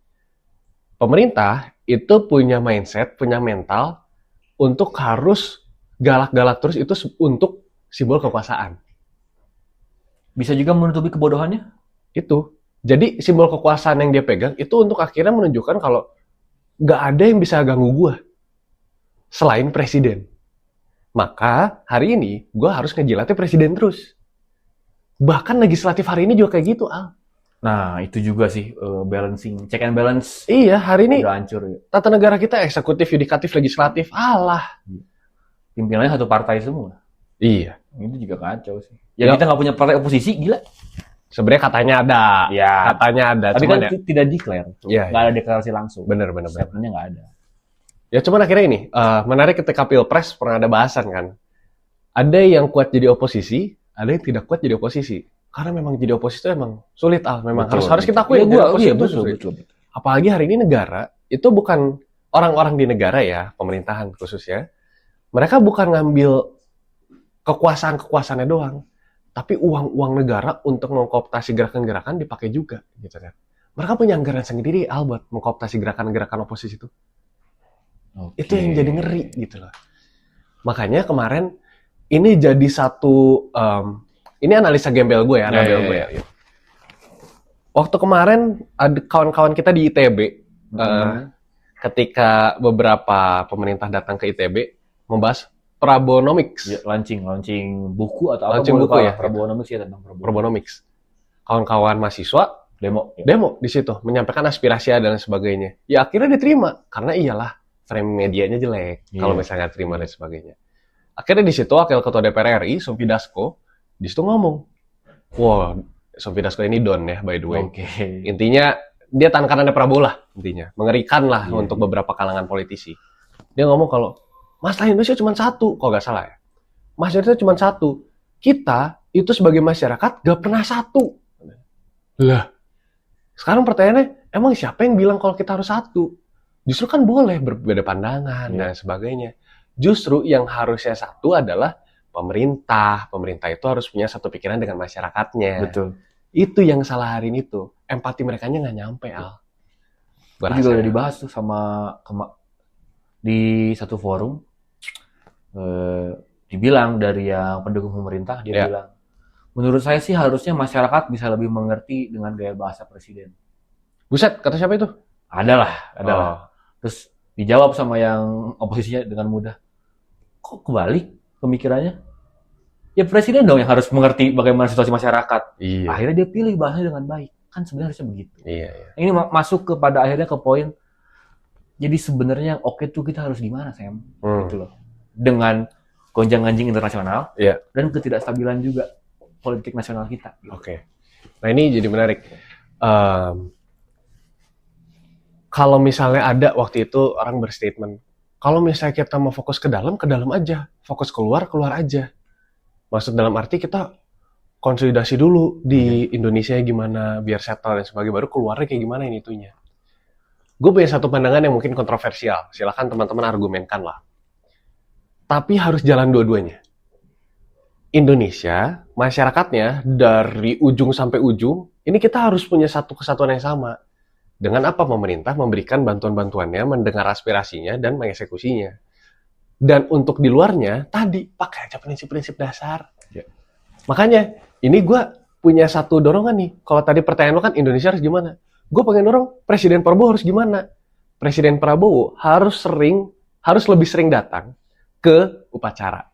pemerintah itu punya mindset, punya mental untuk harus galak-galak terus itu untuk simbol kekuasaan. Bisa juga menutupi kebodohannya? Itu. Jadi simbol kekuasaan yang dia pegang itu untuk akhirnya menunjukkan kalau nggak ada yang bisa ganggu gue selain presiden. Maka hari ini gue harus ngejilatnya presiden terus. Bahkan legislatif hari ini juga kayak gitu, Al. Nah, itu juga sih balancing, check and balance. Iya, hari ini udah hancur. Ya. Tata negara kita eksekutif, yudikatif, legislatif, alah. Pimpinannya satu partai semua. Iya. Itu juga kacau sih. Ya kita nggak punya partai oposisi, gila. Sebenarnya katanya ada. Ya. Katanya ada. Tapi kan tidak declare. Iya. Nggak ada deklarasi langsung. Bener. Statementnya nggak ada. Ya cuman akhirnya ini, menarik ketika Pilpres pernah ada bahasan kan. Ada yang kuat jadi oposisi, ada yang tidak kuat jadi oposisi. Karena memang jadi oposisi itu emang sulit, Memang harus kita akui. Betul. Apalagi hari ini negara, itu bukan orang-orang di negara ya, pemerintahan khususnya. Mereka bukan ngambil kekuasaan-kekuasaannya doang. Tapi uang-uang negara untuk mengkooptasi gerakan-gerakan dipakai juga. Gitu kan. Mereka punya anggaran sendiri, buat mengkooptasi gerakan-gerakan oposisi itu. Okay. Itu yang jadi ngeri gitu loh. Makanya kemarin ini jadi satu ini analisa gembel gue ya, ya. Waktu kemarin ada kawan-kawan kita di ITB ketika beberapa pemerintah datang ke ITB membahas Prabonomics. Ya, launching buku atau launching apa buku ya. Prabonomics ya tentang Prabonomics. Kawan-kawan mahasiswa demo di situ menyampaikan aspirasi dan sebagainya. Ya akhirnya diterima karena iyalah frame medianya jelek, kalau misalnya terima dan sebagainya. Akhirnya di situ Wakil Ketua DPR RI, Sompi Dasko, di situ ngomong, wah, Sompi Dasko ini don ya, by the way. Okay. Intinya, dia tangan kanannya Prabowo lah, intinya. Mengerikan lah untuk beberapa kalangan politisi. Dia ngomong kalau, masalah Indonesia cuma satu, kok nggak salah ya. Masalah Indonesia cuma satu. Kita, itu sebagai masyarakat, nggak pernah satu. Lah, sekarang pertanyaannya, emang siapa yang bilang kalau kita harus satu? Justru kan boleh berbeda pandangan dan sebagainya. Justru yang harusnya satu adalah pemerintah. Pemerintah itu harus punya satu pikiran dengan masyarakatnya. Betul. Itu yang salah hari ini tuh. Empati merekanya nggak nyampe, Al. Gua Itu juga rasa udah ya. dibahas tuh di satu forum. Dibilang dari yang pendukung pemerintah, dia Ya. bilang, menurut saya sih harusnya masyarakat bisa lebih mengerti dengan gaya bahasa presiden. Buset, kata siapa itu? Adalah. Oh. Terus dijawab sama yang oposisinya dengan mudah. Kok kebalik pemikirannya? Ya presiden dong yang harus mengerti bagaimana situasi masyarakat. Iya. Akhirnya dia pilih bahasanya dengan baik. Kan sebenarnya harusnya begitu. Iya. Ini masuk kepada akhirnya ke poin. Jadi sebenarnya yang oke tuh kita harus gimana, Sam? Gitu loh. Dengan gonjang-ganjing internasional dan ketidakstabilan juga politik nasional kita. Gitu. Oke. Nah ini jadi menarik. Kalau misalnya ada waktu itu orang berstatement, kalau misalnya kita mau fokus ke dalam aja. Fokus keluar aja. Maksud dalam arti kita konsolidasi dulu di Indonesia gimana, biar settle dan sebagainya, baru keluarnya kayak gimana ini itunya. Gue punya satu pandangan yang mungkin kontroversial, silakan teman-teman argumenkan lah. Tapi harus jalan dua-duanya. Indonesia, masyarakatnya, dari ujung sampai ujung, ini kita harus punya satu kesatuan yang sama. Dengan apa pemerintah memberikan bantuan-bantuannya, mendengar aspirasinya, dan mengeksekusinya. Dan untuk di luarnya, tadi pakai aja prinsip-prinsip dasar. Makanya, ini gue punya satu dorongan nih. Kalau tadi pertanyaan lo kan Indonesia harus gimana? Gue pengen dorong Presiden Prabowo harus gimana? Presiden Prabowo harus lebih sering datang ke upacara.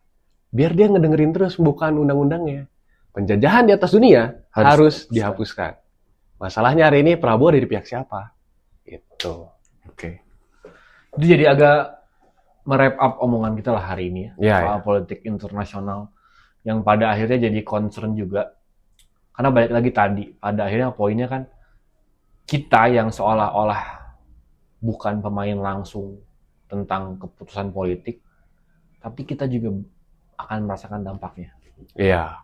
Biar dia ngedengerin terus bukan undang-undangnya. Penjajahan di atas dunia harus dihapuskan. Masalahnya hari ini Prabowo ada di pihak siapa? Itu. Oke. Itu jadi agak merap up omongan kita lah hari ini ya. Soal politik internasional. Yang pada akhirnya jadi concern juga. Karena balik lagi tadi, pada akhirnya poinnya kan kita yang seolah-olah bukan pemain langsung tentang keputusan politik, tapi kita juga akan merasakan dampaknya. Iya.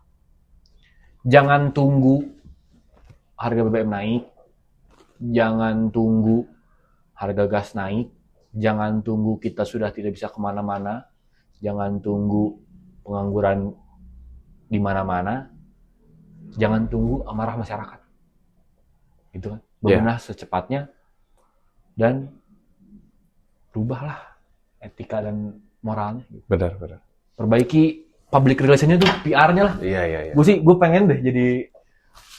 Jangan tunggu harga BBM naik, jangan tunggu harga gas naik, jangan tunggu kita sudah tidak bisa kemana-mana, jangan tunggu pengangguran di mana-mana, jangan tunggu amarah masyarakat. Gitu kan? Bebenah secepatnya dan rubahlah etika dan moralnya. Gitu. Benar. Perbaiki public relation-nya tuh, PR-nya lah. Iya. Gue pengen deh jadi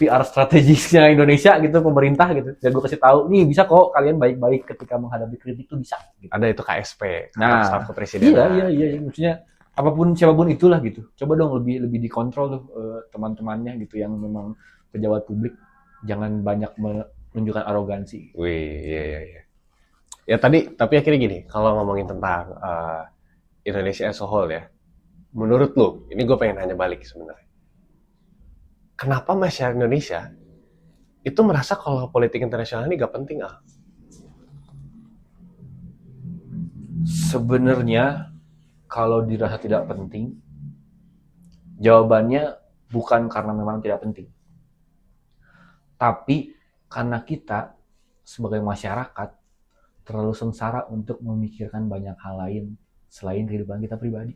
PR strategisnya Indonesia gitu, pemerintah gitu. Dan gue kasih tahu, nih bisa kok kalian baik-baik ketika menghadapi kritik tuh bisa. Gitu. Ada itu KSP, staf kepresidenan. Iya. Maksudnya siapapun itulah gitu. Coba dong lebih dikontrol tuh teman-temannya gitu yang memang pejabat publik. Jangan banyak menunjukkan arogansi. Wih, iya. Ya tapi akhirnya gini, kalau ngomongin tentang Indonesia as a whole ya, menurut lo, ini gue pengen nanya balik sebenarnya. Kenapa masyarakat Indonesia itu merasa kalau politik internasional ini gak penting, ah? Sebenarnya kalau dirasa tidak penting, jawabannya bukan karena memang tidak penting. Tapi karena kita sebagai masyarakat terlalu sengsara untuk memikirkan banyak hal lain selain kehidupan kita pribadi.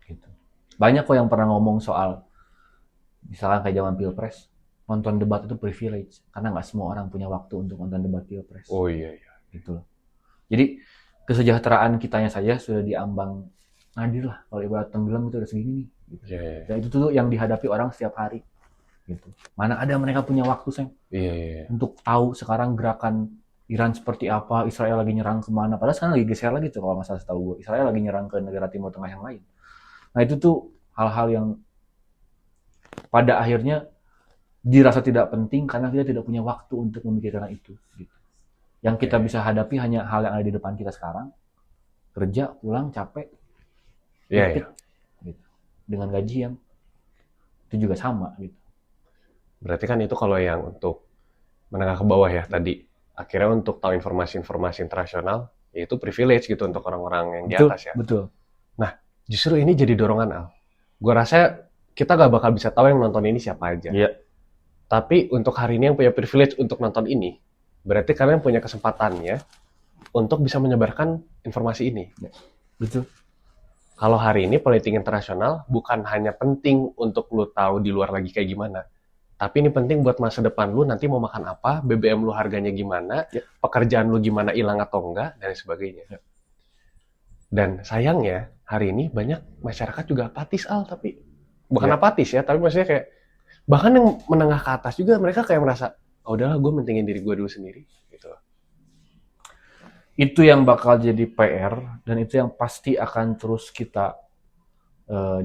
Gitu. Banyak kok yang pernah ngomong soal misalkan kayak zaman Pilpres, nonton debat itu privilege karena nggak semua orang punya waktu untuk nonton debat Pilpres. Oh iya. Gitu loh. Jadi kesejahteraan kitanya saja sudah diambang nadir lah. Kalau ibarat tenggelam itu udah segini nih. Gitu. Dan itu tuh yang dihadapi orang setiap hari. Gitu. Mana ada mereka punya waktu, Sam? Iya. Untuk tahu sekarang gerakan Iran seperti apa, Israel lagi nyerang kemana. Padahal sekarang lagi geser lagi tuh kalau nggak salah setahu gue. Israel lagi nyerang ke negara Timur Tengah yang lain. Nah itu tuh hal-hal yang pada akhirnya dirasa tidak penting karena kita tidak punya waktu untuk memikirkan itu. Gitu. Yang kita bisa hadapi hanya hal yang ada di depan kita sekarang. Kerja, pulang, capek. Iya. Gitu. Dengan gaji yang itu juga sama. Gitu. Berarti kan itu kalau yang untuk menengah ke bawah ya tadi. Akhirnya untuk tahu informasi-informasi internasional, ya itu privilege gitu untuk orang-orang yang di atas ya. Betul. Nah, justru ini jadi dorongan, Al. Gue rasa kita gak bakal bisa tahu yang nonton ini siapa aja. Iya. Tapi untuk hari ini yang punya privilege untuk nonton ini, berarti kalian punya kesempatannya untuk bisa menyebarkan informasi ini. Betul. Kalau hari ini politik internasional bukan hanya penting untuk lu tahu di luar lagi kayak gimana, tapi ini penting buat masa depan lu nanti mau makan apa, BBM lu harganya gimana, pekerjaan lu gimana hilang atau enggak, dan sebagainya. Dan sayangnya, hari ini banyak masyarakat juga apatis, tapi bukan apatis ya, tapi maksudnya kayak, bahkan yang menengah ke atas juga mereka kayak merasa, oh udahlah gue mentingin diri gue dulu sendiri. Gitu. Itu yang bakal jadi PR, dan itu yang pasti akan terus kita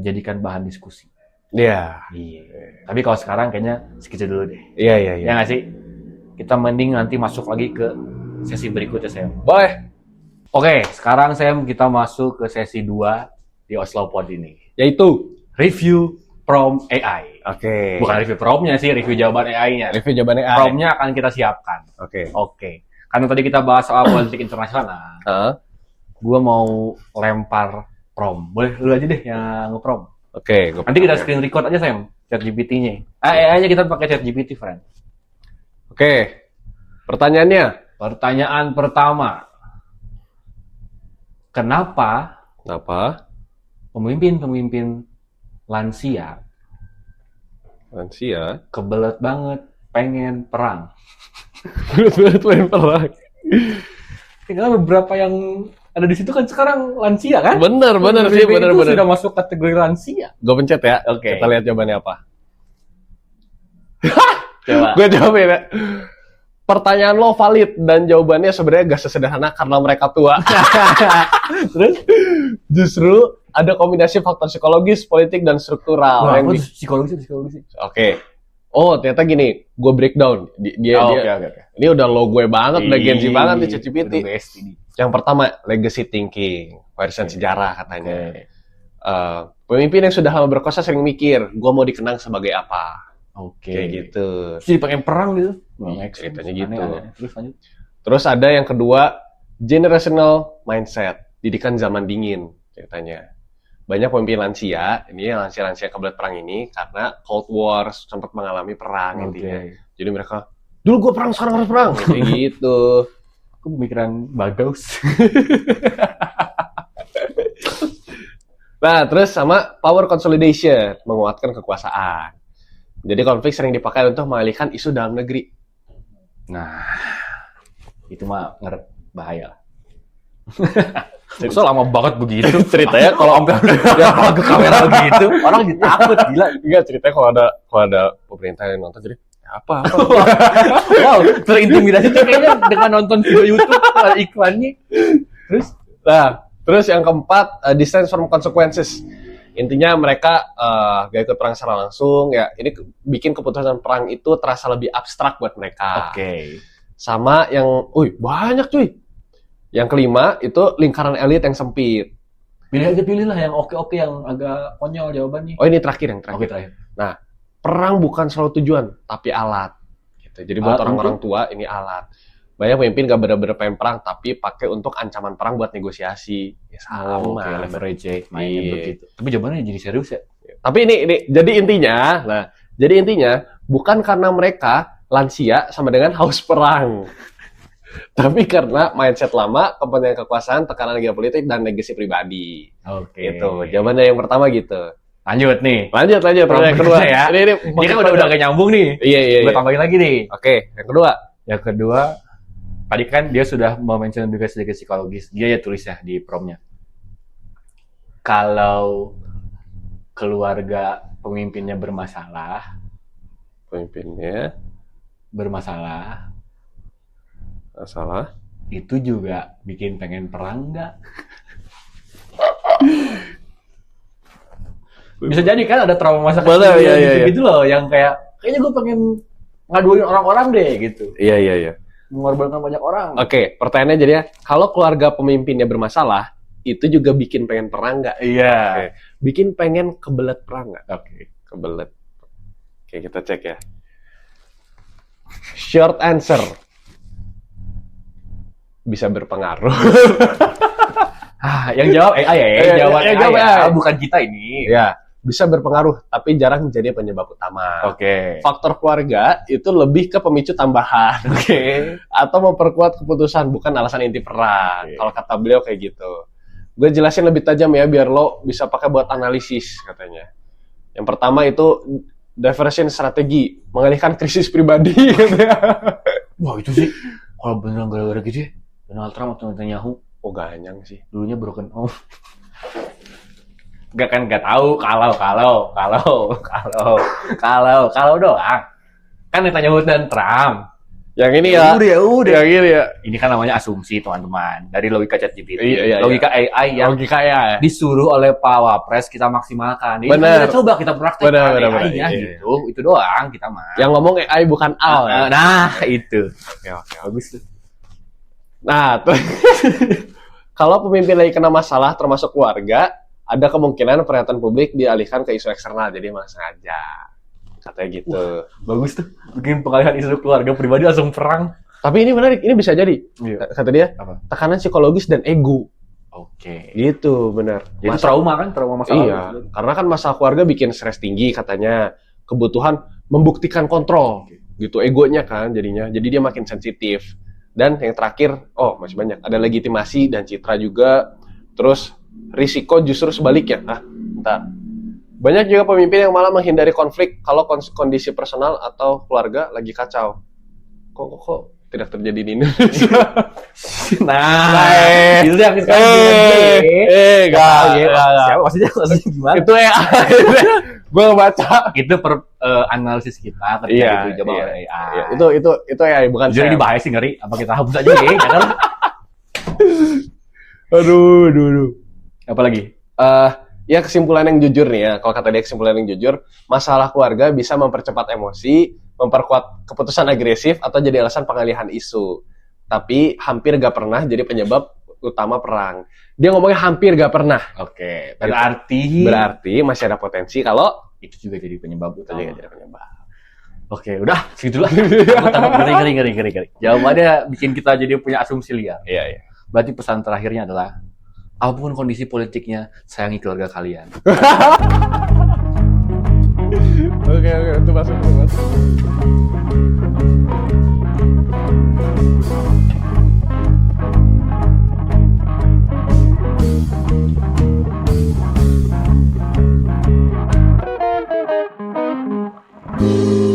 jadikan bahan diskusi. Iya. Tapi kalau sekarang kayaknya segitu dulu deh. Iya. Ya nggak sih? Kita mending nanti masuk lagi ke sesi berikutnya, Sam. Boleh. Oke, sekarang Sam kita masuk ke sesi 2 di Oslo Pod ini. Yaitu Review Prom AI. Oke. Bukan review promnya sih, review jawaban AI-nya. Review jawaban AI. Promnya akan kita siapkan. Oke. Karena tadi kita bahas soal politik internasional. Gue mau lempar prom. Boleh lu aja deh yang nge-prom. Oke. Nanti kita screen record aja, Sam. ChatGPT-nya. AI-nya kita pakai ChatGPT, friend. Oke. Pertanyaannya. Pertanyaan pertama. Kenapa pemimpin lansia kebelet banget pengen perang? Pengen perang. Tinggal beberapa yang ada di situ kan sekarang lansia kan? Bener sih, bener. Sudah masuk kategori lansia. Gue pencet ya. Oke. Kita lihat jawabannya apa. Coba. Gue jawabin ya. Pertanyaan lo valid dan jawabannya sebenarnya gak sesederhana karena mereka tua. Terus justru ada kombinasi faktor psikologis, politik, dan struktural. Wah, psikologis. Oke. Oh, ternyata gini, gue breakdown. Dia ini udah lo gue banget, udah Gen Z banget nih ChatGPT. Yang pertama, legacy thinking, warisan sejarah katanya. Pemimpin yang sudah lama berkuasa sering mikir, gue mau dikenang sebagai apa. Kayak gitu. Jadi pengen perang gitu. Ceritanya gitu. Terus lanjut. Terus ada yang kedua, generational mindset, didikan zaman dingin ceritanya. Banyak pemimpin lansia, ini yang lansia kebelet perang ini karena Cold War sempat mengalami perang intinya. Jadi mereka, dulu gue perang, sekarang harus perang. Kayak gitu. Aku pemikiran bagus. Nah, terus sama power consolidation, menguatkan kekuasaan. Jadi konflik sering dipakai untuk mengalihkan isu dalam negeri. Nah, itu mah bahaya. So lama banget begitu Ceritanya kalau ke kamera begitu, orang jadi takut, gila. Enggak, ceritanya kalau ada pemerintah yang nonton jadi apa? Wow, terintimidasi tuh kayaknya dengan nonton video YouTube ada iklannya. Terus yang keempat, distance from consequences. Intinya mereka gak ikut perang secara langsung, ya ini bikin keputusan perang itu terasa lebih abstrak buat mereka. Sama yang, banyak cuy. Yang kelima itu lingkaran elit yang sempit. Pilih lah yang oke yang agak konyol jawabannya. Oh, ini terakhir yang terakhir. Terakhir. Nah, perang bukan selalu tujuan, tapi alat. Gitu. Jadi buat orang-orang tua ini alat. Banyak pemimpin gak bener-bener pengen perang, tapi pakai untuk ancaman perang buat negosiasi. Ya sama. Leverage mainnya begitu. Tapi jawabannya jadi serius ya. Tapi ini jadi intinya bukan karena mereka lansia sama dengan haus perang. Tapi karena mindset lama, kepentingan kekuasaan, tekanan geopolitik, dan legasi pribadi. Gitu. Jawabannya yang pertama gitu. Lanjut. Pertanyaan kedua ya. Ini kan udah gak nyambung nih. Iya. Gue tambahin lagi nih. Oke, yang kedua, tadi kan dia sudah mention juga sedikit psikologis. Dia ya tulis ya di promnya. Kalau keluarga pemimpinnya bermasalah, itu juga bikin pengen perang nggak? Bisa jadi kan ada trauma masa kecil gitu loh, yang kayaknya gue pengen ngaduin orang-orang deh gitu. Iya. Mengorbankan banyak orang. Oke, pertanyaannya jadi kalau keluarga pemimpinnya bermasalah, itu juga bikin pengen perang nggak? Iya. Bikin pengen kebelet perang nggak? Kebelet. Oke, kita cek ya. Short answer. Bisa berpengaruh. Yang jawab AI ya, yang jawab AI ya, bukan kita ini. Ya, bisa berpengaruh, tapi jarang jadi penyebab utama. Oke. Faktor keluarga itu lebih ke pemicu tambahan, Oke. atau memperkuat keputusan, bukan alasan inti perang. Oke. Kalau kata beliau kayak gitu. Gue jelasin lebih tajam ya, biar lo bisa pakai buat analisis, katanya. Yang pertama itu diversion strategi, mengalihkan krisis pribadi. Wah itu sih, kalau beneran gara-gara gitu ya, Donald Trump atau Netanyahu, Oh, ganyang sih. dulunya broken home. Gak tahu kalau doang. Kan Netanyahu dan Trump. Yang ini ya. Udah. Yang ini ya. Ini kan namanya asumsi teman-teman dari logika ChatGPT, Iya. logika AI yang Logika ya. disuruh oleh Pak Wapres kita maksimalkan. Ini Bener. kita coba kita praktekkan Bener. AI-nya Iya. gitu. Itu doang kita mah. Yang ngomong AI bukan Al ya. Nah, itu. Oke. Bagus tuh. Nah, kalau pemimpin lagi kena masalah termasuk keluarga, ada kemungkinan perhatian publik dialihkan ke isu eksternal, jadi emang sengaja. Katanya gitu. Bagus tuh. Bikin pengalihan isu keluarga pribadi langsung perang. Tapi ini menarik, ini bisa jadi. Iya. Kata dia, Apa? tekanan psikologis dan ego. Oke. Gitu, benar. Jadi trauma kan, trauma masalah. Iya, karena kan masalah keluarga bikin stres tinggi katanya. Kebutuhan membuktikan kontrol. Gitu, egonya kan jadinya. Jadi dia makin sensitif. Dan yang terakhir, masih banyak. Ada legitimasi dan citra juga. Terus risiko justru sebaliknya. Bentar. Banyak juga pemimpin yang malah menghindari konflik kalau kondisi personal atau keluarga lagi kacau. Kok tidak terjadi di Indonesia? Nah, itu yang sekarang Enggak. Siapa maksudnya gimana? Itu ya. Gue baca. Itu analisis kita ketika Iya, dijawab iya. oleh AI. Ya, itu ya bukan Jadi saya. dibahas sih ngeri. Apa kita hapus aja ya? Jangan. Aduh. Apalagi? Ya kesimpulan yang jujur nih ya. Kalau kata dia kesimpulan yang jujur, masalah keluarga bisa mempercepat emosi, memperkuat keputusan agresif, atau jadi alasan pengalihan isu. Tapi hampir gak pernah jadi penyebab utama perang. Dia ngomongnya hampir gak pernah. Oke. Berarti masih ada potensi kalau itu juga jadi penyebab itu utama. juga jadi penyebab. Oke, udah segitulah. Ngeri. Jawabannya bikin kita jadi punya asumsi liar. Iya. Berarti pesan terakhirnya adalah apapun kondisi politiknya, sayangi keluarga kalian. Oke, itu masuk. Thank